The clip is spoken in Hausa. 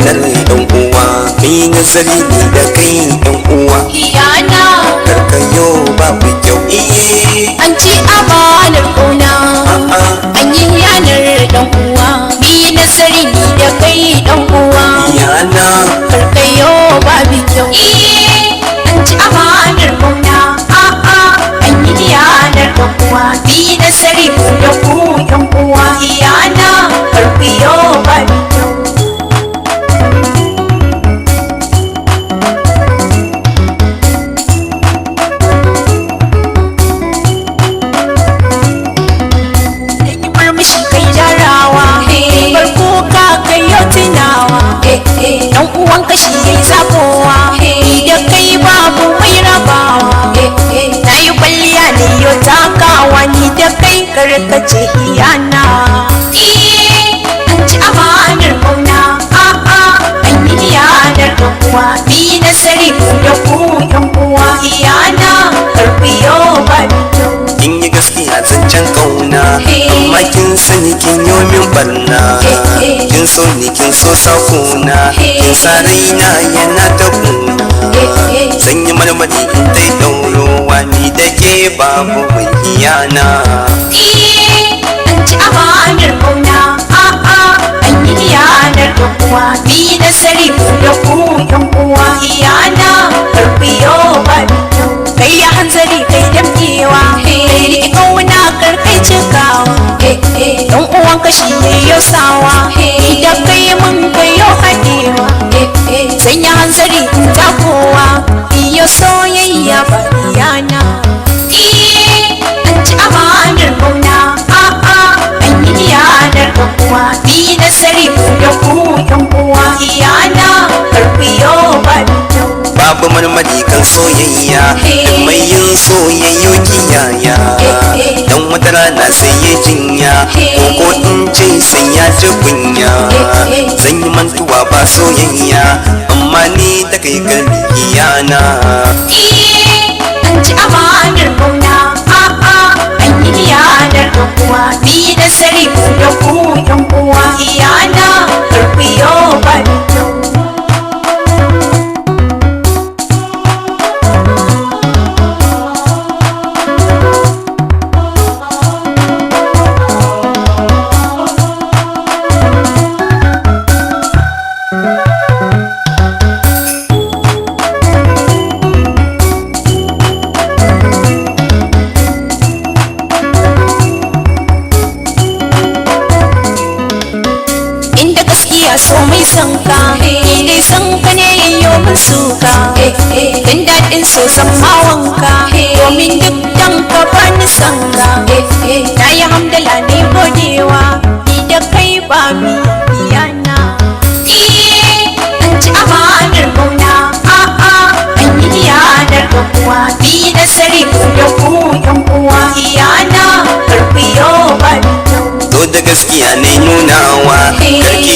yanar yan uwa, mai nazari ni da kai yan uwa. iyana Karkayo babu kyau. an ci amanar ƙauna, an yi yanar dan uwa, mi nasari ni da kai dan uwa. Yana Karkayo babu kyau, an ci amanar ƙauna, an yi yanar dan uwa, mi nasari mu da ku yan uwa. Iyana karkayo babu kyau. Dan uwan kashi yayi zabowa, da kai babu mai rabawa. Na yi kwalliya ne yau takawa, ni da kai karkace iyana. An ci amanar ƙauna, an yi yanar da kuwa, mi nasari mu da ku yan uwa. Iyana karfiyo ba da kyau. kin yi gaskiya zancen kauna, amma kin sani kin yi min barna. Kin so ni kin so sakona, kin sa raina yana ta kuna. Zan yi marmari in dai daurowa, ni da ke babu mai iyana. An ci amanar ƙauna, an yi yanar da kuwa, mi nasari mu da ku yan uwa. Iyana karfiyo ba da kyau. Kai ya hanzari kai damkewa, kai riƙe ƙauna karkai cikawa. Dan uwan kashi ne yau sawa, da kai mun kai yau haɗewa. Sanya hanzari in takowa, iyo soyayya ba iyana. An ci amanar ƙauna, an yi yanar da kuwa, mi nasari mu da ku yan uwa. Iyana karfiyo ba da kyau. Babu marmari kan soyayya, duk mai yin soyayyo kiyaya. Dan wata rana sai ya jinya, ko in ce sai ya ji kunya. Zan yi mantuwa ba soyayya, amma ni da kai kalbi iyana. An ci amanar ƙauna, an yi yanar da kuwa, mi nasari mu da ku yan uwa. Iyana karfiyo ba da kyau. So mai sanka, ni dai sanka ne yayyo min suka. Dan daɗin so zan ma wanka, domin duk dan ka bani sanka. Na yi hamdala ne godewa, ni da kai ba mi iyana. An ci amanar ƙauna, an yi yanar da kuwa, mi nasari mu da ku yan uwa. Iyana karfiyo ba da kyau. To da gaskiya ne nunawa, karki